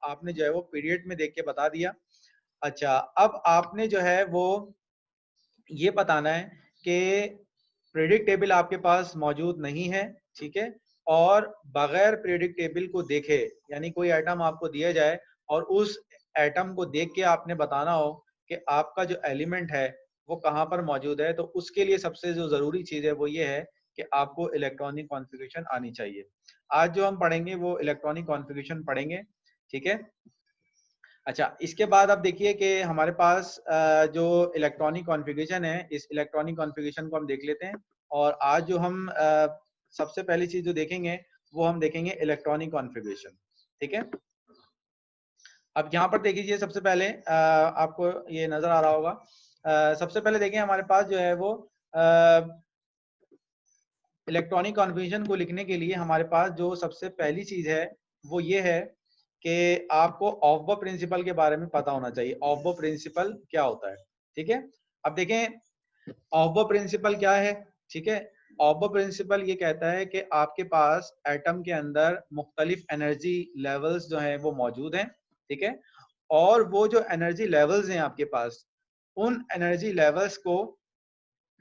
आपने जो है वो पीरियड में देख के बता दिया। अच्छा, अब आपने जो है वो ये बताना है कि प्रेडिक्ट टेबल आपके पास मौजूद नहीं है, ठीक है? और बगैर प्रेडिक्ट टेबल को देखे, यानी कोई आइटम आपको दिया जाए और उस एटम को देख के आपने बताना हो कि आपका जो एलिमेंट है वो कहाँ पर मौजूद है, तो उसके लिए सबसे जो ज़रूरी चीज़ है वो ये है कि आपको इलेक्ट्रॉनिक कॉन्फ़िगरेशन आनी चाहिए। आज जो हम पढ़ेंगे वो इलेक्ट्रॉनिक कॉन्फ़िगरेशन पढ़ेंगे, ठीक है? अच्छा, इसके बाद आप देखिए कि हमारे पास जो इलेक्ट्रॉनिक कॉन्फ़िगरेशन है, इस इलेक्ट्रॉनिक कॉन्फ़िगरेशन को हम देख लेते हैं। और आज जो हम सबसे पहली चीज़ जो देखेंगे, वो हम देखेंगे इलेक्ट्रॉनिक कॉन्फ़िगरेशन, ठीक है? अब यहाँ पर देख लीजिए, सबसे पहले आपको ये नज़र आ रहा होगा। सबसे पहले देखिए हमारे पास जो है वो इलेक्ट्रॉनिक कॉन्फ़िगरेशन को लिखने के लिए हमारे पास जो सबसे पहली चीज़ है, वो ये है कि आपको ऑफ प्रिंसिपल के बारे में पता होना चाहिए। ऑफ प्रिंसिपल क्या होता है, ठीक है? अब देखें ऑफ प्रिंसिपल क्या है, ठीक है? ऑफ प्रिंसिपल ये कहता है कि आपके पास एटम के अंदर मुख्तलिफ एनर्जी लेवल्स जो हैं वो मौजूद हैं, ठीक है? और वो जो एनर्जी लेवल्स हैं आपके पास, उन एनर्जी लेवल्स को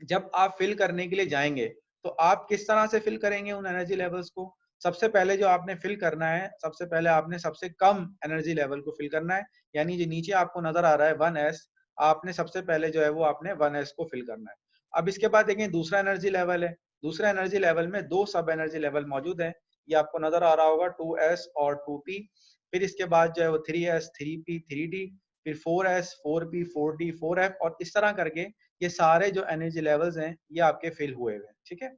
जब आप फिल करने के लिए जाएँगे, तो आप किस तरह से फिल करेंगे उन एनर्जी लेवल्स को? सबसे पहले जो आपने फिल करना है, सबसे पहले आपने सबसे कम एनर्जी लेवल को फिल करना है, यानी जो नीचे आपको नज़र आ रहा है 1s, आपने सबसे पहले जो है वो आपने 1s को फिल करना है। अब इसके बाद देखें दूसरा एनर्जी लेवल है, दूसरा एनर्जी लेवल में 2 सब एनर्जी लेवल मौजूद हैं, ये आपको नज़र आ रहा होगा 2s और 2p। फिर इसके बाद जो है वो 3s, 3p, 3d, फिर 4s, 4p, 4d, 4f और इस तरह करके ये सारे जो एनर्जी लेवल्स हैं ये आपके फिल हुए हुए हैं, ठीक है?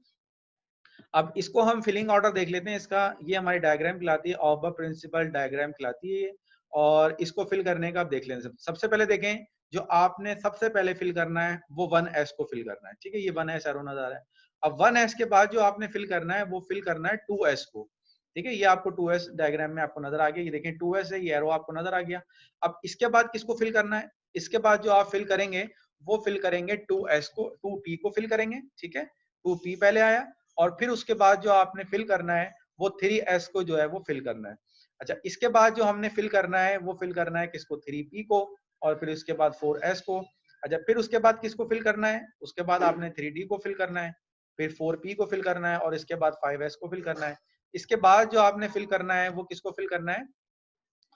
अब इसको हम फिलिंग ऑर्डर देख लेते हैं इसका। ये हमारी डायग्राम कहलाती है, ऑफ द प्रिंसिपल डायग्राम कहलाती है ये। और इसको फिल करने का आप देख लें। सबसे पहले देखें, जो आपने सबसे पहले फिल करना है वो 1s को फिल करना है, ठीक है? ये 1s एरो नजर आ रहा है। अब 1s के बाद जो आपने फिल करना है वो फिल करना है 2s को, ठीक है? ये आपको 2s डायग्राम में आपको नजर आ गया। ये देखें 2s है, ये एरो आपको नजर आ गया। अब इसके बाद किसको फिल करना है? इसके बाद जो आप फिल करेंगे वो फिल करेंगे 2s को, 2p को फिल करेंगे, ठीक है? 2p पहले आया और फिर उसके बाद जो आपने फिल करना है वो 3s को जो है वो फिल करना है। अच्छा, इसके बाद जो हमने फिल करना है वो फिल करना है किसको? 3p को। और फिर उसके बाद 4s को। अच्छा, फिर उसके बाद किसको फिल करना है? उसके बाद आपने 3d को फिल करना है, फिर 4p को फिल करना है और इसके बाद 5s को फिल करना है। इसके बाद जो आपने फिल करना है वो किसको फिल करना है?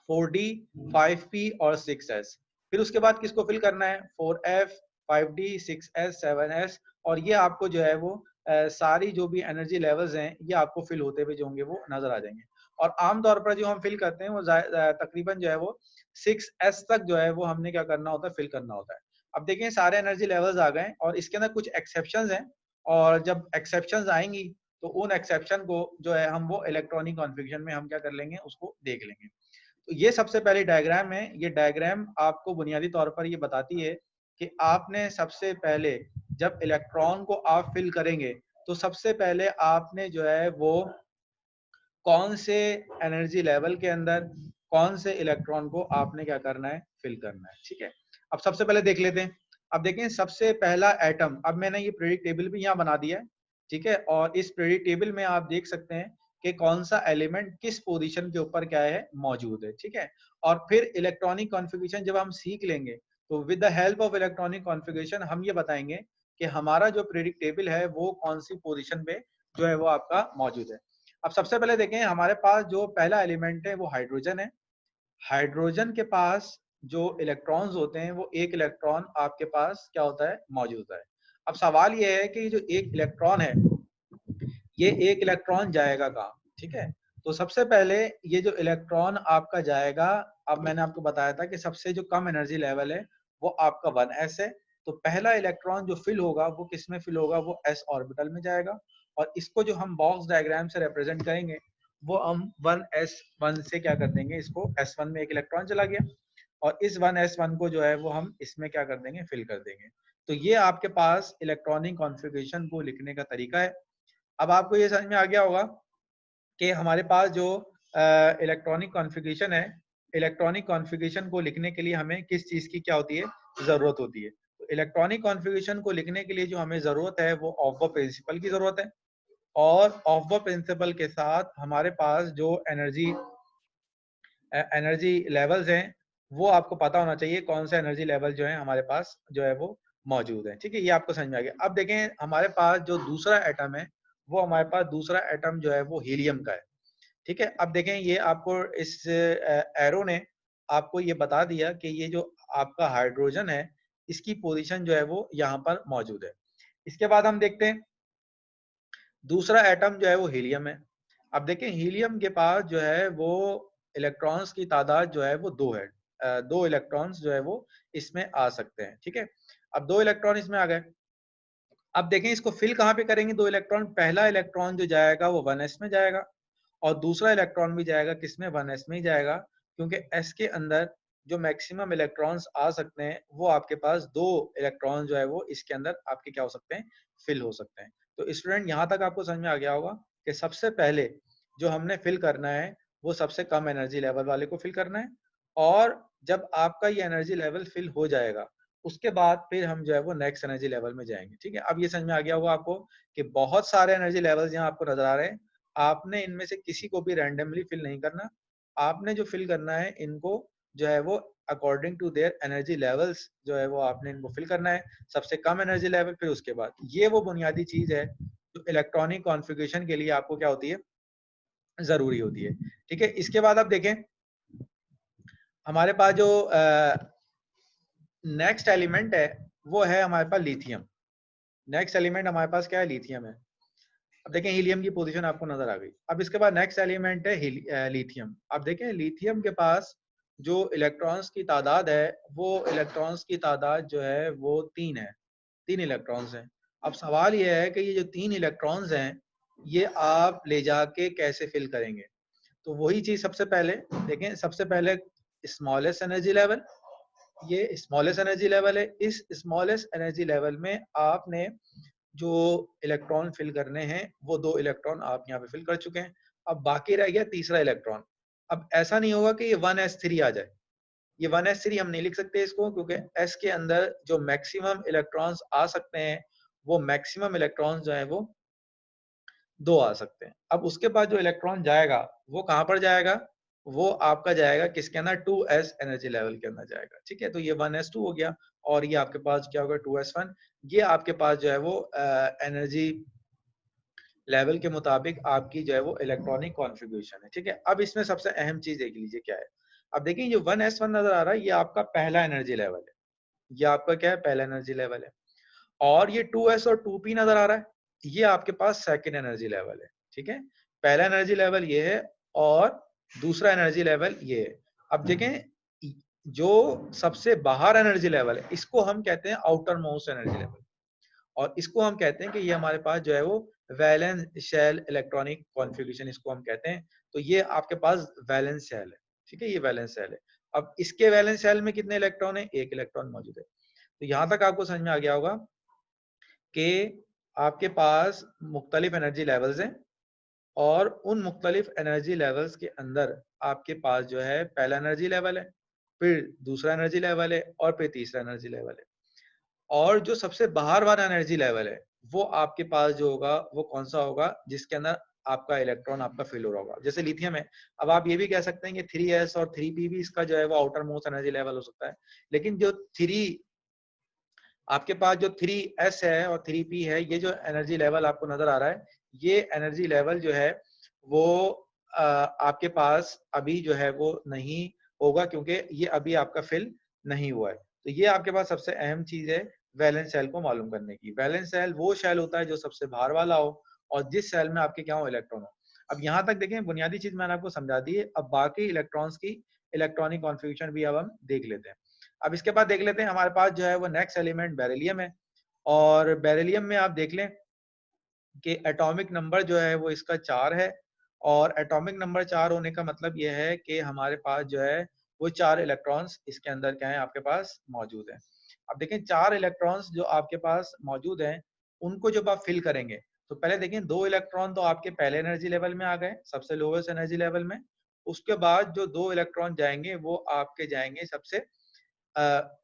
4d, 5p और 6s। फिर उसके बाद किसको फिल करना है? 4f, 5d, 6s, 7s। और ये आपको जो है वो सारी जो भी एनर्जी लेवल्स हैं ये आपको फिल होते हुए जो होंगे वो नजर आ जाएंगे। और आमतौर पर जो हम फिल करते हैं वो तकरीबन जो है वो 6s तक जो है वो हमने क्या करना होता है? फिल करना होता है। अब देखें सारे एनर्जी लेवल्स आ गए और इसके अंदर कुछ एक्सेप्शंस हैं। और जब एक्सेप्शंस आएंगी तो उन एक्सेप्शन को जो है हम वो इलेक्ट्रॉनिक कॉन्फ़िगरेशन में हम क्या कर लेंगे? उसको देख लेंगे। तो ये सबसे पहली डायग्राम है। ये डायग्राम आपको बुनियादी तौर पर ये बताती है कि आपने सबसे पहले जब इलेक्ट्रॉन को आप फिल करेंगे तो सबसे पहले आपने जो है वो कौन से एनर्जी लेवल के अंदर कौन से इलेक्ट्रॉन को आपने क्या करना है? फिल करना है, ठीक है? अब सबसे पहले देख लेते हैं। अब देखें सबसे पहला एटम, अब मैंने ये पीरियोडिक टेबल भी यहाँ बना दिया है, ठीक है? और इस पीरियोडिक टेबल में आप देख सकते हैं कि कौन सा एलिमेंट किस पोजीशन के ऊपर क्या है? मौजूद है, ठीक है? और फिर इलेक्ट्रॉनिक कॉन्फ़िगरेशन जब हम सीख लेंगे तो with the help of electronic configuration हम ये बताएंगे कि हमारा जो पीरियोडिक टेबल है वो कौन सी पोजीशन पे जो है वो आपका मौजूद है। अब सबसे पहले देखें हमारे पास जो पहला एलिमेंट है वो हाइड्रोजन है। हाइड्रोजन के पास जो इलेक्ट्रॉन्स होते हैं वो एक इलेक्ट्रॉन आपके पास क्या होता है? मौजूद है। अब सवाल ये है कि जो एक इलेक्ट्रॉन है ये एक इलेक्ट्रॉन जाएगा कहाँ? ठीक है? तो सबसे पहले ये जो इलेक्ट्रॉन आपका जाएगा, अब मैंने आपको बताया था कि सबसे जो कम एनर्जी लेवल है वो आपका 1s है। तो पहला इलेक्ट्रॉन जो फिल होगा वो किसमें फिल होगा? वो s ऑर्बिटल में जाएगा। और इसको जो हम बॉक्स डायग्राम से रिप्रेजेंट करेंगे वो हम 1s1 से क्या कर देंगे? इसको s1 में एक इलेक्ट्रॉन चला गया और इस 1s1 को जो है वो हम इसमें क्या कर देंगे? फिल कर देंगे। तो ये आपके पास इलेक्ट्रॉनिक कॉन्फ़िगरेशन को लिखने का तरीका है। अब आपको ये समझ में आ गया होगा कि हमारे पास जो इलेक्ट्रॉनिक कॉन्फ़िगरेशन है, इलेक्ट्रॉनिक कॉन्फ़िगरेशन को लिखने के लिए हमें किस चीज़ की क्या होती है? ज़रूरत होती है। तो इलेक्ट्रॉनिक कॉन्फ़िगरेशन को लिखने के लिए जो हमें ज़रूरत है वो ऑफ द प्रिंसिपल की ज़रूरत है। और ऑफ द प्रिंसिपल के साथ हमारे पास जो एनर्जी एनर्जी लेवल्स हैं, वो आपको पता होना चाहिए कौन सा एनर्जी लेवल जो है हमारे पास जो है वो मौजूद है। ठीक है, ये आपको समझ में आ गया। अब देखें हमारे पास जो दूसरा एटम है, वो हमारे पास दूसरा एटम जो है वो हीलियम का है। ठीक है, अब देखें ये आपको इस एरो ने आपको ये बता दिया कि ये जो आपका हाइड्रोजन है, इसकी पोजीशन जो है वो यहाँ पर मौजूद है। इसके बाद हम देखते हैं दूसरा एटम जो है वो हीलियम है। अब देखें हीलियम के पास जो है वो इलेक्ट्रॉन्स की तादाद जो है वो 2 है। 2 इलेक्ट्रॉन्स जो है वो इसमें आ सकते हैं। ठीक है, अब 2 इलेक्ट्रॉन इसमें आ गए। अब देखें इसको फिल कहाँ पे करेंगे 2 इलेक्ट्रॉन, पहला इलेक्ट्रॉन जो जाएगा वो 1s में जाएगा और दूसरा इलेक्ट्रॉन भी जाएगा किसमें, 1s में ही जाएगा, क्योंकि s के अंदर जो मैक्सिमम इलेक्ट्रॉन्स आ सकते हैं वो आपके पास 2 इलेक्ट्रॉन जो है वो इसके अंदर आपके क्या हो सकते हैं, फिल हो सकते हैं। तो स्टूडेंट यहाँ तक आपको समझ में आ गया होगा कि सबसे पहले जो हमने फिल करना है वो सबसे कम एनर्जी लेवल वाले को फिल करना है, और जब आपका ये एनर्जी लेवल फिल हो जाएगा उसके बाद फिर हम जो है वो नेक्स्ट एनर्जी लेवल में जाएंगे। ठीक है, अब ये समझ में आ गया होगा आपको कि बहुत सारे एनर्जी लेवल्स यहाँ आपको नजर आ रहे हैं। आपने इनमें से किसी को भी रैंडमली फिल नहीं करना, आपने जो फिल करना है इनको जो है वो according to their energy levels जो है वो आपने इनको फिल करना है, सबसे कम एनर्जी लेवल फिर उसके बाद। ये वो बुनियादी चीज है जो इलेक्ट्रॉनिक कॉन्फ़िगरेशन के लिए आपको क्या होती है, जरूरी होती है। ठीक है, इसके बाद आप देखें हमारे पास जो नेक्स्ट एलिमेंट है वो है हमारे पास लिथियम। नेक्स्ट एलिमेंट हमारे पास क्या है, लिथियम है। अब देखें हीलियम की पोजीशन आपको नजर आ गई। अब इसके बाद नेक्स्ट एलिमेंट है लिथियम। अब देखें लिथियम के पास जो इलेक्ट्रॉन्स की तादाद है वो इलेक्ट्रॉन्स की तादाद जो है वो 3 है, 3 इलेक्ट्रॉन्स हैं। अब सवाल ये है कि ये जो 3 इलेक्ट्रॉन्स हैं ये आप ले जाके कैसे फिल करेंगे। तो वही चीज सबसे पहले देखें, सबसे पहले स्मॉलेस्ट एनर्जी लेवल, ये स्मॉलेस्ट एनर्जी लेवल है। इस स्मॉलेस्ट एनर्जी लेवल में आपने जो इलेक्ट्रॉन फिल करने हैं वो 2 इलेक्ट्रॉन आप यहाँ पे फिल कर चुके हैं। अब बाकी रह गया तीसरा इलेक्ट्रॉन। अब ऐसा नहीं होगा कि ये 1s3 आ जाए, ये 1s3 हम नहीं लिख सकते इसको, क्योंकि s के अंदर जो मैक्सिमम इलेक्ट्रॉन्स आ सकते हैं वो मैक्सिमम इलेक्ट्रॉन्स जो है वो 2 आ सकते हैं। अब उसके बाद जो इलेक्ट्रॉन जाएगा वो कहाँ पर जाएगा, वो आपका जाएगा किसके अंदर, 2s एनर्जी लेवल के अंदर जाएगा। ठीक है, तो ये 1s2 हो गया और ये आपके पास क्या होगा 2s1। ये आपके पास जो है वो एनर्जी लेवल के मुताबिक आपकी जो है वो इलेक्ट्रॉनिक कॉन्फ़िगरेशन है। ठीक है, अब इसमें सबसे अहम चीज देख लीजिए क्या है। अब देखिए ये 1s1 नजर आ रहा है, ये आपका पहला एनर्जी लेवल है, ये आपका क्या है, पहला एनर्जी लेवल है। और ये 2s और 2p नजर आ रहा है, ये आपके पास सेकंड एनर्जी लेवल है। ठीक है, पहला एनर्जी लेवल ये है और दूसरा एनर्जी लेवल ये है। अब देखें जो सबसे बाहर एनर्जी लेवल है इसको हम कहते हैं आउटर मोस्ट एनर्जी लेवल, और इसको हम कहते हैं कि ये हमारे पास जो है वो वैलेंस शेल इलेक्ट्रॉनिक कॉन्फ़िगरेशन इसको हम कहते हैं। तो ये आपके पास वैलेंस शेल है। ठीक है, ये वैलेंस शेल है। अब इसके वैलेंस शेल में कितने इलेक्ट्रॉन है, 1 इलेक्ट्रॉन मौजूद है। तो यहां तक आपको समझ में आ गया होगा कि आपके पास मुख्तलिफ एनर्जी लेवल्स हैं और उन मुख्तलिफ एनर्जी लेवल्स के अंदर आपके पास जो है पहला एनर्जी लेवल है, फिर दूसरा एनर्जी लेवल है और फिर तीसरा एनर्जी लेवल है। और जो सबसे बाहर वाला एनर्जी लेवल है वो आपके पास जो होगा वो कौन सा होगा, जिसके अंदर आपका इलेक्ट्रॉन आपका फिल हो रहा होगा, जैसे लिथियम है। अब आप ये भी कह सकते हैं कि 3s और 3p भी इसका जो है वो आउटर मोस्ट एनर्जी लेवल हो सकता है, लेकिन जो 3 आपके पास जो 3s है और 3p है, ये जो एनर्जी लेवल आपको नजर आ रहा है, ये एनर्जी लेवल जो है वो आपके पास अभी जो है वो नहीं होगा, क्योंकि ये अभी आपका फिल नहीं हुआ है। तो ये आपके पास सबसे अहम चीज है वैलेंस शेल को मालूम करने की। वैलेंस शेल वो शेल होता है जो सबसे बाहर वाला हो और जिस शेल में आपके क्या हो, इलेक्ट्रॉन हो। अब यहाँ तक देखें बुनियादी चीज मैंने आपको समझा दी है। अब बाकी इलेक्ट्रॉन्स की इलेक्ट्रॉनिक कॉन्फ़िगरेशन भी अब हम देख लेते हैं। अब इसके बाद देख लेते हैं हमारे पास जो है वो नेक्स्ट एलिमेंट बेरिलियम है। और बेरिलियम में आप देख लें कि एटॉमिक नंबर जो है वो इसका 4 है, और एटॉमिक नंबर 4 होने का मतलब ये है कि हमारे पास जो है वो 4 इलेक्ट्रॉन्स इसके अंदर क्या है आपके पास मौजूद है। अब देखें 4 इलेक्ट्रॉन्स जो आपके पास मौजूद हैं उनको जब आप फिल करेंगे तो पहले देखें 2 इलेक्ट्रॉन तो आपके पहले एनर्जी लेवल में आ गए, सबसे लोवेस्ट एनर्जी लेवल में। उसके बाद जो 2 इलेक्ट्रॉन जाएंगे वो आपके जाएंगे सबसे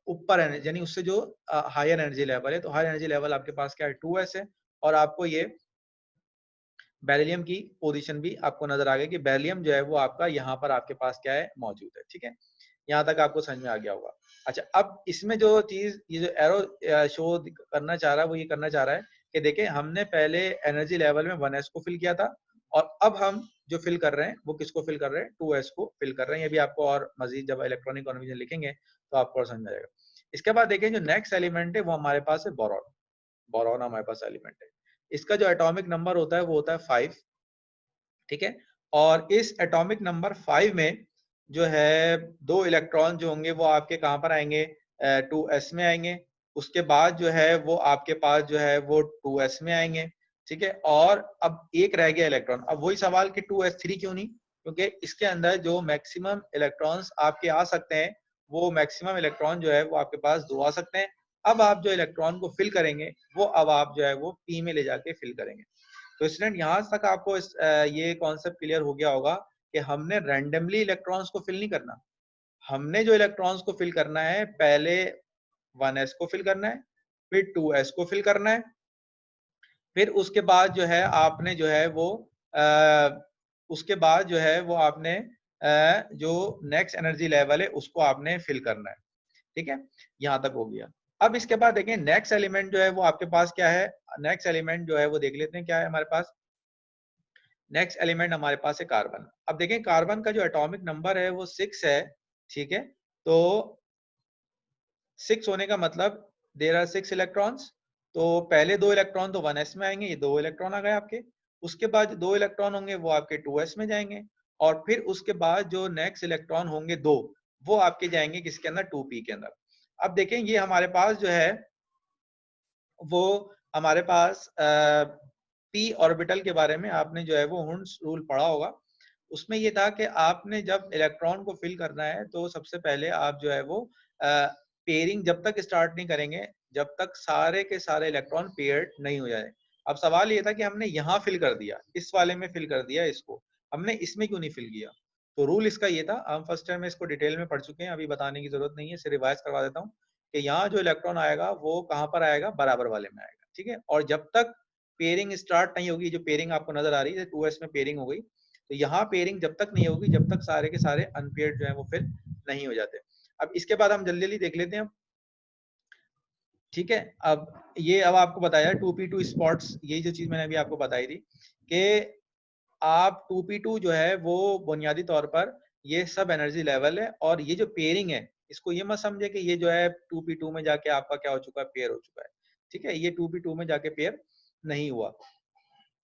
ऊपर एनर्जी, यानी उससे जो हायर एनर्जी लेवल है। तो हायर एनर्जी लेवल आपके पास क्या है, 2s है, और आपको ये बेरिलियम की पोजीशन भी आपको नजर आ गई कि बेरिलियम जो है वो आपका यहाँ पर आपके पास क्या है, मौजूद है। ठीक है, यहाँ तक आपको समझ में आ गया होगा। अच्छा, अब इसमें जो चीज ये जो एरो शो करना चाह रहा है वो ये करना चाह रहा है कि देखिए हमने पहले एनर्जी लेवल में 1s को फिल किया था और अब हम जो फिल कर रहे हैं वो किसको फिल कर रहे हैं, 2s को फिल कर रहे हैं। ये भी आपको और मजीद जब इलेक्ट्रॉनिक कन्वर्जन लिखेंगे तो आपको और समझ में आएगा। इसके बाद देखें जो नेक्स्ट एलिमेंट है वो हमारे पास है बोरॉन। बोरॉन हमारे पास एलिमेंट है, इसका जो एटॉमिक नंबर होता है वो होता है 5। ठीक है, और इस एटॉमिक नंबर 5 में जो है 2 इलेक्ट्रॉन जो होंगे वो आपके कहां पर आएंगे, 2s में आएंगे। उसके बाद जो है वो आपके पास जो है वो 2s में आएंगे। ठीक है, और अब एक रह गया इलेक्ट्रॉन। अब वही सवाल कि 2s3 क्यों नहीं, क्योंकि इसके अंदर जो मैक्सिमम इलेक्ट्रॉन्स आपके आ सकते हैं वो मैक्सिमम इलेक्ट्रॉन जो है वो आपके पास 2 आ सकते हैं। अब आप जो इलेक्ट्रॉन को फिल करेंगे वो अब आप जो है वो p में ले जाके फिल करेंगे। तो स्टूडेंट यहाँ तक आपको ये कॉन्सेप्ट क्लियर हो गया होगा कि हमने रैंडमली इलेक्ट्रॉन्स को फिल नहीं करना। हमने जो इलेक्ट्रॉन्स को फिल करना है पहले 1s को फिल करना है, फिर 2s को फिल करना है, फिर उसके बाद जो है आपने जो है वो उसके बाद जो है वो आपने जो नेक्स्ट एनर्जी लेवल है उसको आपने फिल करना है। ठीक है, यहाँ तक हो गया। अब इसके बाद देखें नेक्स्ट एलिमेंट जो है वो आपके पास क्या है। नेक्स्ट एलिमेंट जो है वो देख लेते हैं क्या है हमारे पास। नेक्स्ट एलिमेंट हमारे पास है कार्बन। अब देखें कार्बन का जो एटॉमिक नंबर है वो 6 है। ठीक है, तो 6 होने का मतलब देयर आर 6 इलेक्ट्रॉन्स। तो पहले 2 इलेक्ट्रॉन तो 1s में आएंगे, ये 2 इलेक्ट्रॉन आ गए आपके। उसके बाद 2 इलेक्ट्रॉन होंगे वो आपके 2s में जाएंगे, और फिर उसके बाद जो नेक्स्ट इलेक्ट्रॉन होंगे 2 वो आपके जाएंगे किसके अंदर, 2p के अंदर। अब देखें ये हमारे पास जो है वो हमारे पास p ऑर्बिटल के बारे में आपने जो है वो हुंस रूल पढ़ा होगा। उसमें ये था कि आपने जब इलेक्ट्रॉन को फिल करना है तो सबसे पहले आप जो है वो पेयरिंग जब तक स्टार्ट नहीं करेंगे जब तक सारे के सारे इलेक्ट्रॉन पेयर्ड नहीं हो जाए। अब सवाल ये था कि हमने यहाँ फिल कर दिया, इस वाले में फिल कर दिया इसको, हमने इसमें क्यों नहीं फिल किया। तो रूल इसका ये था, हम फर्स्ट टाइम में इसको डिटेल में पढ़ चुके हैं, अभी बताने की जरूरत नहीं है, सिर्फ रिवाइज करवा देता हूँ कि यहाँ जो इलेक्ट्रॉन आएगा वो कहाँ पर आएगा, बराबर वाले में आएगा। ठीक है, और जब तक पेयरिंग स्टार्ट नहीं होगी, जो पेयरिंग आपको नजर आ रही है 2s में पेयरिंग हो गई, तो यहाँ पेयरिंग जब तक नहीं होगी जब तक सारे के सारे अनपेयर्ड जो है वो फिल नहीं हो जाते। अब इसके बाद हम जल्दी जल्दी देख लेते हैं। ठीक है, अब ये अब आपको बताया 2p2 स्पॉट्स, यही जो चीज मैंने अभी आपको बताई थी कि आप 2p2 जो है वो बुनियादी तौर पर ये सब एनर्जी लेवल है, और ये जो पेयरिंग है इसको ये मत समझे कि ये जो है 2p2 में जाके आपका क्या हो चुका है, पेयर हो चुका है। ठीक है, ये 2p2 में जाके पेयर नहीं हुआ,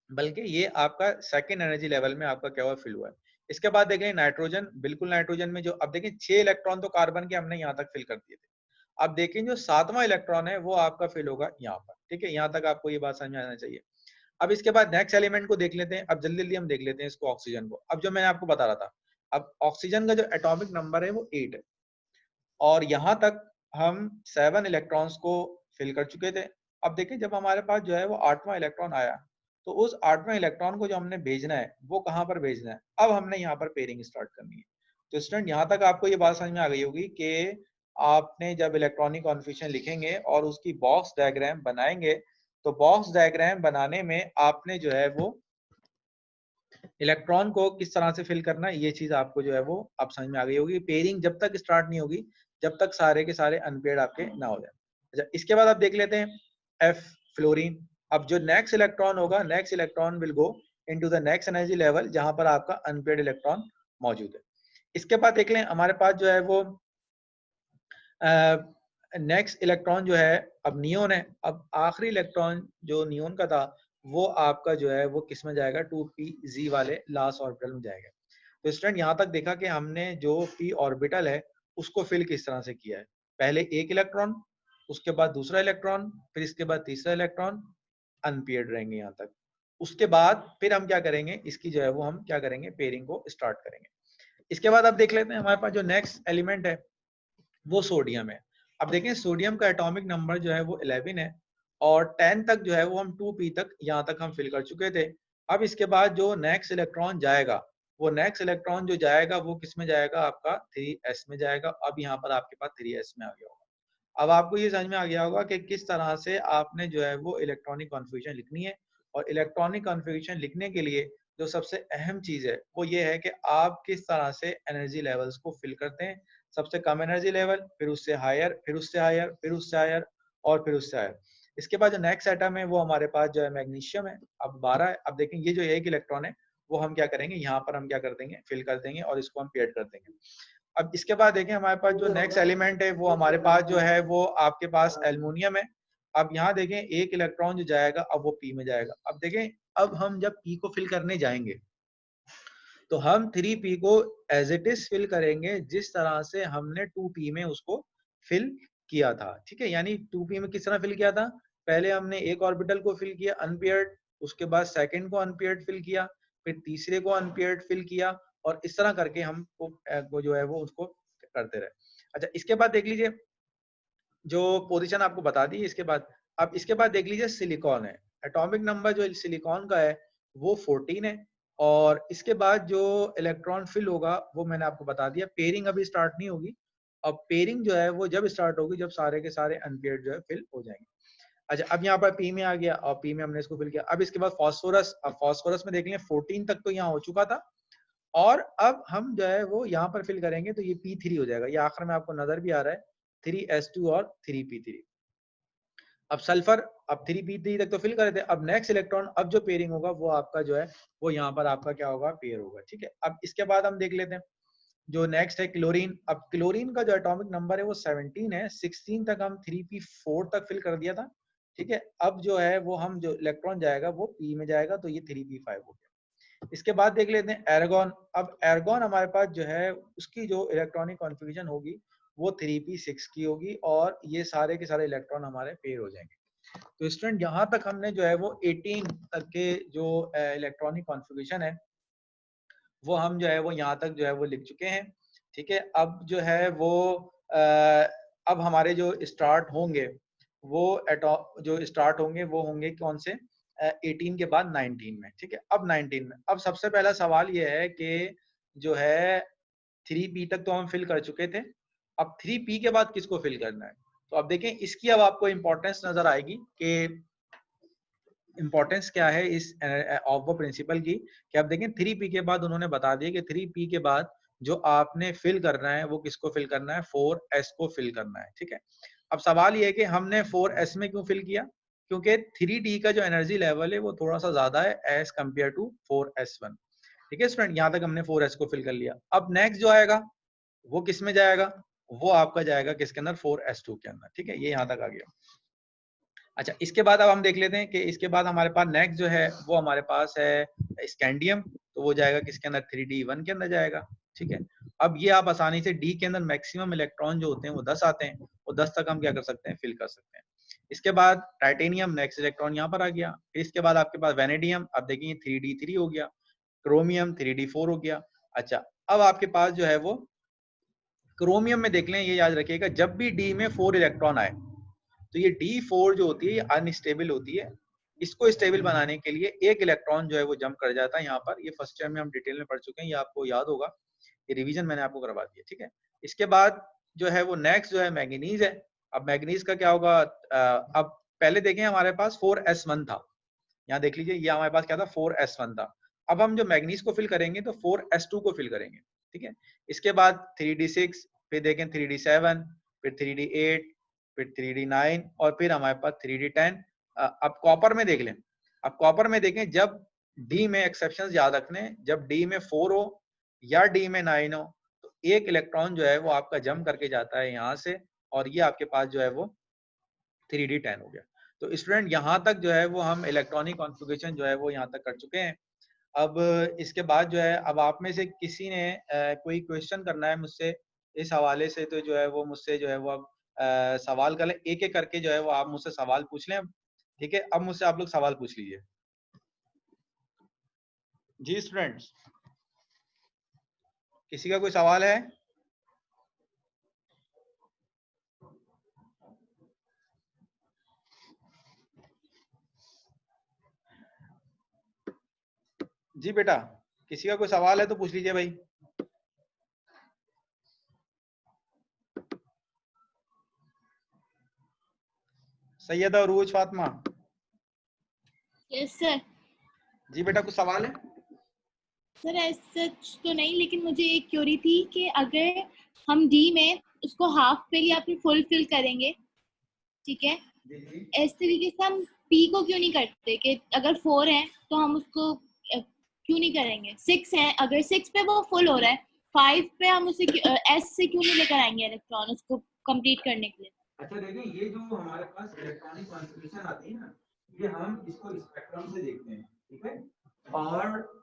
बल्कि ये आपका सेकंड एनर्जी लेवल में आपका क्या हुआ, फिल हुआ है। इसके बाद देखें नाइट्रोजन, बिल्कुल नाइट्रोजन में जो अब देखें 6 इलेक्ट्रॉन तो कार्बन के हमने यहाँ तक फिल कर दिए थे। अब देखें जो 7वां इलेक्ट्रॉन है वो आपका फिल होगा यहाँ पर। ठीक है, यहाँ तक आपको ये बात समझ में आना चाहिए। अब इसके बाद नेक्स्ट एलिमेंट को देख लेते हैं। अब जल्दी जल्दी हम देख लेते हैं इसको, ऑक्सीजन को। अब जो मैंने आपको बता रहा था, अब ऑक्सीजन का जो एटॉमिक नंबर है वो 8 है, और यहाँ तक हम 7 इलेक्ट्रॉन्स को फिल कर चुके थे। अब देखिए जब हमारे पास जो है वो 8वां इलेक्ट्रॉन आया, तो उस 8वें इलेक्ट्रॉन को जो हमने भेजना है वो कहाँ पर भेजना है, अब हमने यहाँ पर पेयरिंग स्टार्ट करनी है। तो स्टूडेंट यहाँ तक आपको ये बात समझ में आ गई होगी कि आपने जब इलेक्ट्रॉनिक कॉन्फ़िगरेशन लिखेंगे और उसकी बॉक्स डायग्राम बनाएंगे, तो बॉक्स डायग्राम बनाने में आपने जो है वो इलेक्ट्रॉन को किस तरह से फिल करना है, ये चीज आपको जो है वो अब समझ में आ गई होगी। पेयरिंग जब तक स्टार्ट नहीं होगी जब तक सारे के सारे अनपेयर्ड आपके ना हो जाए। अच्छा, इसके बाद आप देख लेते हैं एफ, फ्लोरीन। अब जो नेक्स्ट इलेक्ट्रॉन होगा, next electron will go into the next energy level जहां पर आपका अनपेयर्ड इलेक्ट्रॉन मौजूद है। इसके बाद देख लें हमारे पास जो है वो नेक्स्ट इलेक्ट्रॉन जो है अब नियोन है। अब आखिरी इलेक्ट्रॉन जो नियोन का था वो आपका जो है वो किस में जाएगा, 2pz वाले लास्ट ऑर्बिटल में जाएगा। तो स्टूडेंट यहाँ तक देखा कि हमने जो p ऑर्बिटल है उसको फिल किस तरह से किया है। पहले एक इलेक्ट्रॉन, उसके बाद दूसरा इलेक्ट्रॉन, फिर इसके बाद तीसरा इलेक्ट्रॉन, अनपेयर्ड रहेंगे यहाँ तक। उसके बाद फिर हम क्या करेंगे, इसकी जो है वो हम क्या करेंगे, पेयरिंग को स्टार्ट करेंगे। इसके बाद अब देख लेते हैं हमारे पास जो नेक्स्ट एलिमेंट है वो सोडियम है। अब देखें सोडियम का एटॉमिक नंबर जो है वो 11 है, और 10 तक जो है वो हम 2p तक यहाँ तक हम फिल कर चुके थे। अब इसके बाद जो नेक्स्ट इलेक्ट्रॉन जाएगा, वो नेक्स्ट इलेक्ट्रॉन जो जाएगा वो किस में जाएगा, आपका 3s में जाएगा। अब यहाँ पर आपके पास 3s में आ गया होगा। अब आपको ये समझ में आ गया होगा कि किस तरह से आपने जो है वो इलेक्ट्रॉनिक कॉन्फ़िगरेशन लिखनी है, और इलेक्ट्रॉनिक कॉन्फ़िगरेशन लिखने के लिए जो सबसे अहम चीज है वो ये है कि आप किस तरह से एनर्जी लेवल्स को फिल करते हैं। सबसे कम एनर्जी लेवल, फिर उससे हायर, फिर उससे हायर, फिर उससे हायर और फिर उससे हायर। इसके बाद जो नेक्स्ट एटम है वो हमारे पास जो है मैग्नीशियम है। अब 12 है। अब देखें ये जो एक इलेक्ट्रॉन है वो हम क्या करेंगे, यहाँ पर हम क्या कर देंगे, फिल कर देंगे और इसको हम पेड कर देंगे। अब इसके बाद देखें हमारे पास जो नेक्स्ट एलिमेंट है वो हमारे पास जो है वो आपके पास एल्युमिनियम है। अब यहाँ देखें एक इलेक्ट्रॉन जो जाएगा अब वो पी में जाएगा। अब देखें अब हम जब पी को फिल करने जाएंगे तो हम 3p को एज इट इज फिल करेंगे जिस तरह से हमने 2p में उसको फिल किया था। ठीक है, यानी 2p में किस तरह फिल किया था, पहले हमने एक ऑर्बिटल को फिल किया अनपेयर्ड, उसके बाद सेकंड को अनपेयर्ड फिल किया, फिर तीसरे को अनपेयर्ड फिल किया और इस तरह करके हम वो जो है वो उसको करते रहे। अच्छा, इसके बाद देख लीजिए जो पोजीशन आपको बता दी इसके बाद। अब इसके बाद देख लीजिए सिलिकॉन है। एटॉमिक नंबर जो सिलिकॉन का है वो 14 है और इसके बाद जो इलेक्ट्रॉन फिल होगा वो मैंने आपको बता दिया। पेयरिंग अभी स्टार्ट नहीं होगी। अब पेयरिंग जो है वो जब स्टार्ट होगी जब सारे के सारे अनपेयर्ड जो है फिल हो जाएंगे। अच्छा, अब यहाँ पर पी में आ गया और पी में हमने इसको फिल किया। अब इसके बाद फास्फोरस। अब फास्फोरस में देख लें 14 तक तो यहाँ हो चुका था और अब हम जो है वो यहाँ पर फिल करेंगे तो ये P3 हो जाएगा। ये आखिर में आपको नजर भी आ रहा है 3s2 और 3p3। अब सल्फर, अब 3p3 तक तो फिल कर देते। अब नेक्स्ट इलेक्ट्रॉन अब जो पेयरिंग होगा वो आपका जो है वो यहाँ पर आपका क्या होगा, पेयर होगा। ठीक है, अब इसके बाद हम देख लेते हैं जो नेक्स्ट है क्लोरीन। अब क्लोरीन का जो एटॉमिक नंबर है वो 17 है। 16 तक हम 3p4 तक फिल कर दिया था। ठीक है, अब जो है वो हम जो इलेक्ट्रॉन जाएगा वो p में जाएगा तो ये 3p5 हो गया। इसके बाद देख लेते हैं एर्गोन। अब एर्गोन हमारे पास जो है उसकी जो इलेक्ट्रॉनिक कॉन्फ़िगरेशन होगी वो 3p6 की होगी और ये सारे के सारे इलेक्ट्रॉन हमारे पेयर हो जाएंगे। तो स्टूडेंट यहाँ तक हमने जो है वो 18 तक के जो इलेक्ट्रॉनिक कॉन्फ़िगरेशन है वो हम जो है वो यहाँ तक जो है वो लिख चुके हैं। ठीक है, अब जो है वो अब हमारे जो स्टार्ट होंगे वो जो स्टार्ट होंगे वो होंगे कौन से, 18 के बाद 19 में। ठीक है, अब 19 में अब सबसे पहला सवाल ये है कि जो है 3p तक तो हम फिल कर चुके थे, अब 3p के बाद किसको फिल करना है। तो अब देखें इसकी अब आपको इंपॉर्टेंस नजर आएगी कि इंपॉर्टेंस क्या है इस ऑफ द प्रिंसिपल की। कि आप देखें 3p के बाद उन्होंने बता दिया कि 3p के बाद जो आपने फिल करना है वो किसको फिल करना है, 4s को फिल करना है। ठीक है, अब सवाल ये है कि हमने 4s में क्यों फिल किया, क्योंकि 3d का जो एनर्जी लेवल है वो थोड़ा सा ज्यादा है एज कम्पेयर टू 4s1। ठीक है स्टूडेंट, यहाँ तक हमने 4s को फिल कर लिया। अब नेक्स्ट जो आएगा वो किस में जाएगा, वो आपका जाएगा किसके अंदर, 4s2 के अंदर। ठीक है, ये यहाँ तक आ गया। अच्छा, इसके बाद अब हम देख लेते हैं कि इसके बाद हमारे पास नेक्स्ट जो है वो हमारे पास है स्कैंडियम। तो वो जाएगा किसके अंदर, 3d1 के अंदर जाएगा। ठीक है, अब ये आप आसानी से डी के अंदर मैक्सिमम इलेक्ट्रॉन जो होते हैं वो 10 आते हैं, वो 10 तक हम क्या कर सकते हैं, फिल कर सकते हैं। इसके बाद टाइटेनियम, नेक्स्ट इलेक्ट्रॉन यहाँ पर आ गया। फिर इसके बाद आपके पास वेनेडियम, अब देखिए 3d3 हो गया। क्रोमियम 3d4 हो गया। अच्छा, अब आपके पास जो है वो क्रोमियम में देख लें, ये याद रखिएगा जब भी डी में 4 इलेक्ट्रॉन आए तो ये D4 जो होती है ये अनस्टेबल होती है। इसको स्टेबल बनाने के लिए एक इलेक्ट्रॉन जो है वो जंप कर जाता है यहाँ पर। ये फर्स्ट टाइम में हम डिटेल में पढ़ चुके हैं, ये आपको याद होगा, ये रिवीजन मैंने आपको करवा दिया। ठीक है, इसके बाद जो है वो नेक्स्ट जो है मैंगनीज है। अब मैंगनीज का क्या होगा, अब पहले देखें हमारे पास 4s1 था। यहाँ देख लीजिए ये हमारे पास क्या था, 4s1 था। अब हम जो मैंगनीज को फिल करेंगे तो 4s2 को फिल करेंगे। ठीक है, इसके बाद 3d6, फिर देखें 3d7, फिर 3d8, फिर 3d9 और फिर हमारे पास 3d10। अब कॉपर में देख लें। अब कॉपर में देखें जब डी में एक्सेप्शन याद रखने, जब डी में 4 हो या डी में 9 हो तो एक इलेक्ट्रॉन जो है वो आपका जंप करके जाता है यहाँ से और ये आपके पास जो है वो 3d10 हो गया। तो स्टूडेंट यहाँ तक जो है वो हम इलेक्ट्रॉनिक कॉन्फ़िगरेशन जो है वो यहाँ तक कर चुके हैं। अब इसके बाद जो है अब आप में से किसी ने कोई क्वेश्चन करना है मुझसे इस हवाले से तो जो है वो मुझसे जो है वो अब सवाल कर लें, एक एक करके जो है वो आप मुझसे सवाल पूछ लें। ठीक है, अब मुझसे आप लोग सवाल पूछ लीजिए। जी स्टूडेंट्स, किसी का कोई सवाल है? जी बेटा, किसी का कोई सवाल है तो पूछ लीजिए भाई। सैयदा अरूज फातिमा। Yes sir. जी बेटा, कुछ सवाल है? सर सच तो नहीं, लेकिन मुझे एक क्यूरी थी कि अगर हम डी में उसको हाफ फिल या फिर फुल फिल करेंगे, ठीक है, इस तरीके से हम पी को क्यों नहीं करते कि अगर 4 है तो हम उसको क्यों नहीं करेंगे? 6 है, अगर 6 पे वो फुल हो रहा है, 5 पे हम उसे एस से क्यों नहीं लेकर आएंगे इलेक्ट्रॉन उसको कंप्लीट करने के लिए? अच्छा देखिए, ये जो हमारे पास इलेक्ट्रॉनिक कॉन्फ़िगरेशन आती है ना, ये हम इसको स्पेक्ट्रम से देखते हैं, ठीक है। और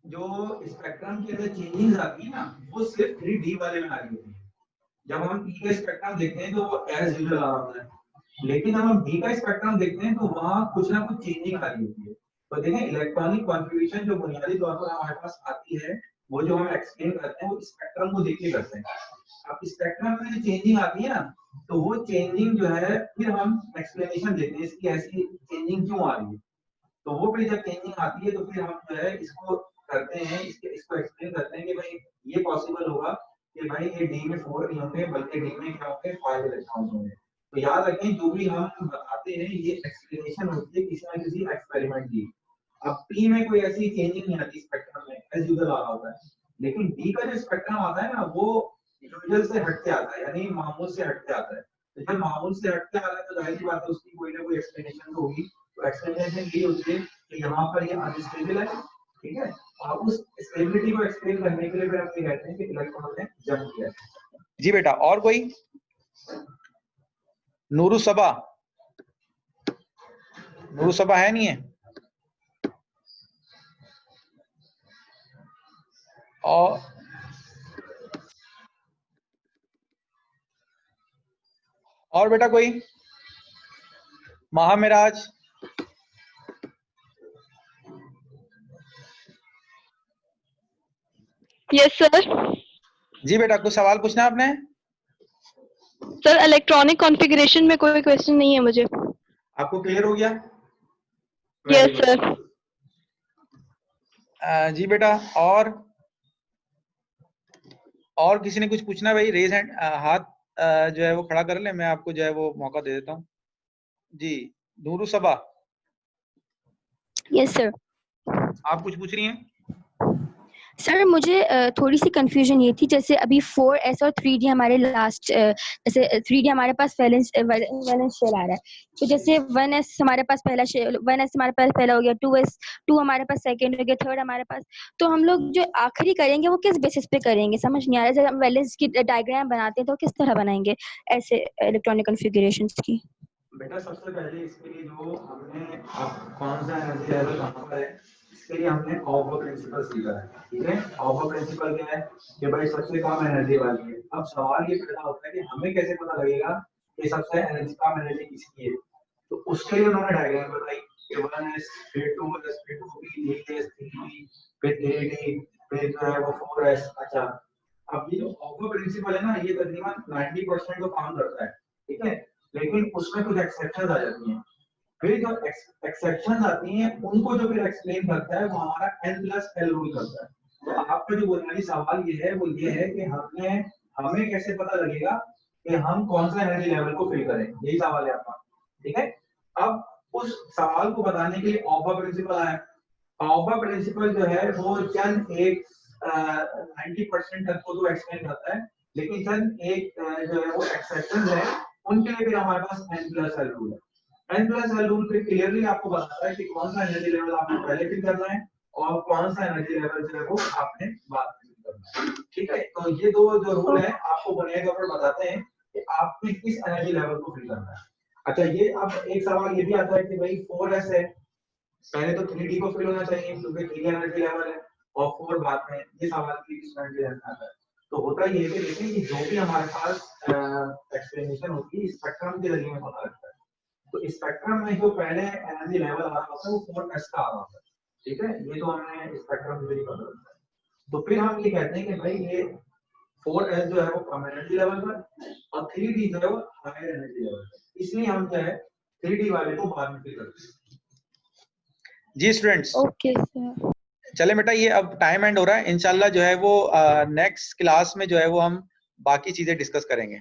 जो स्पेक्ट्रम के अंदर चेंजेस आती है ना, वो सिर्फ 3D वाले में आ रही होती है। जब हम पी का स्पेक्ट्रम देखते हैं तो वो एज यूजुअल आ रहा होता है, लेकिन जब हम डी का स्पेक्ट्रम देखते हैं तो वहां कुछ ना कुछ चेंजिंग आ रही होती है। तो देखें, इलेक्ट्रॉनिक कॉन्फ़िगरेशन जो बुनियादी तौर पर हमारे पास आती है, वो जो हम एक्सप्लेन करते हैं वो स्पेक्ट्रम को देख के करते हैं। अब स्पेक्ट्रम में जो चेंजिंग आती है ना, तो वो चेंजिंग जो है फिर हम एक्सप्लेनेशन देते हैं इसकी ऐसी चेंजिंग क्यों आ रही है। तो वो फिर जब चेंजिंग आती है तो फिर हम जो है इसको करते हैं, इसको एक्सप्लेन करते हैं कि भाई ये पॉसिबल होगा कि भाई ये डी में 4 नहीं होंगे बल्कि डी में क्या होंगे, 5 इलेक्ट्रॉन होंगे। तो याद रखें, जो भी हम बताते हैं ये एक्सप्लेनेशन होती है किसी ना किसी एक्सपेरिमेंट की। अब पी में कोई ऐसी चेंजिंग नहीं आती स्पेक्ट्रम में, एज यूजुअल आ रहा होता है, लेकिन डी का जो स्पेक्ट्रम आता है ना, वो यूजुअल से हटके आता है, यानी मामूल से हटके आता है। तो जब मामूल से हटके आ रहा है तो जाहिर सी बात है उसकी कोई ना कोई एक्सप्लेनेशन तो होगी। तो एक्सप्लेनेशन ये होती है कि यहाँ पर ये अनस्टेबल है, ठीक है, और उस स्टेबिलिटी को एक्सप्लेन करने के लिए फिर हम ये कहते हैं कि इलेक्ट्रॉन ने जंप किया। जी बेटा, और कोई? नूरू सबा, नूरू सबा है नहीं है? और बेटा कोई? महामिराज? Yes sir. जी बेटा, कुछ सवाल पूछना है आपने? सर इलेक्ट्रॉनिक कॉन्फ़िगरेशन में कोई क्वेश्चन नहीं है मुझे। आपको क्लियर हो गया? Yes sir. जी बेटा, और किसी ने कुछ पूछना है भाई? रेज हैंड, हाथ जो है वो खड़ा कर ले, मैं आपको जो है वो मौका दे देता हूँ। जी नूरू सबा, यस सर। आप कुछ पूछ रही हैं? सर मुझे थोड़ी सी कंफ्यूजन ये थी, जैसे अभी 4s और 3d हमारे लास्ट, जैसे 3d हमारे पास वैलेंस शेल आ रहा है, तो जैसे 1s हमारे पास पहला 1s हमारे पास पहला हो गया, 2 हमारे पास सेकंड हो गया, थर्ड हमारे पास, तो हम लोग जो आखिरी करेंगे वो किस बेसिस पे करेंगे? समझ नहीं आ रहा है। जब हम वैलेंस की डायग्राम बनाते हैं तो किस तरह बनाएंगे ऐसे इलेक्ट्रॉनिक कॉन्फ़िगरेशंस की? बेटा सबसे पहले इसके लिए जो हमने कौन सा एनर्जी लेवल कहाँ पर है, इसके लिए हमने ऑफ प्रिंसिपल सीखा है, ठीक है। ऑफ प्रिंसिपल क्या है कि भाई सबसे कम एनर्जी वाली है। अब सवाल ये पैदा होता है कि हमें कैसे पता लगेगा कि सबसे कम एनर्जी किसकी है। तो उसके लिए उन्होंने डायग्राम बताई कि 1s, फिर 2s, फिर 2p, 3s, 3p, फिर 3d, फिर जो है वो 4s। अच्छा, अब ये जो ऑफ प्रिंसिपल है ना, ये तकरीबन 90% तो काम करता है, ठीक है, लेकिन उसमें कुछ एक्सेप्शंस आ जाती हैं। फिर जो एक्सेप्शंस आती हैं उनको जो फिर एक्सप्लेन करता है वो हमारा n+l रूल करता है। तो आपका जो बुनियादी सवाल ये है वो ये है कि हमें कैसे पता लगेगा कि हम कौन सा एनर्जी लेवल को फिल करें, यही सवाल है आपका, ठीक है। अब उस सवाल को बताने के लिए ऑफ प्रिंसिपल आया। ऑफ प्रिंसिपल जो है वो चंद एक 90% तक को तो एक्सप्लेन करता है, लेकिन चंद एक जो है वो एक्सेप्शंस है, उनके लिए फिर हमारे पास n+l रूल है। n+l रूल फिर क्लियरली आपको बताता है कि कौन सा एनर्जी लेवल आपने पहले फिल करना है और कौन सा एनर्जी लेवल जो है वो आपने बाद में फिल करना है, ठीक है। तो ये दो जो रूल है आपको बुनियादी तौर पर बताते हैं कि आपने किस एनर्जी लेवल को फिल करना है। अच्छा, ये अब एक सवाल ये भी आता है कि भाई 4s है, पहले तो 3d को फिल होना चाहिए क्योंकि 3 एनर्जी लेवल है, और 4 बाद में। ये सवाल की स्टूडेंट के आता है। तो होता ये है कि जो भी हमारे पास एक्सप्लेनेशन होती है स्पेक्ट्रम के जरिए में पता लगता है। तो स्पेक्ट्रम में जो पहले एनर्जी लेवल आ रहा होता है वो 4s का आ रहा होता है, ठीक है। ये तो हमें स्पेक्ट्रम के जरिए पता लगता है। तो फिर हम ये कहते हैं कि भाई ये 4s जो है वो कम एनर्जी लेवल पर और 3d जो है वो हायर एनर्जी लेवल पर, इसलिए हम जो है 3d वाले को बाद में फिल करते हैं। जी स्टूडेंट्स, ओके सर। चले बेटा, ये अब टाइम एंड हो रहा है। इंशाल्लाह जो है वो नेक्स्ट क्लास में जो है वो हम बाकी चीजें डिस्कस करेंगे।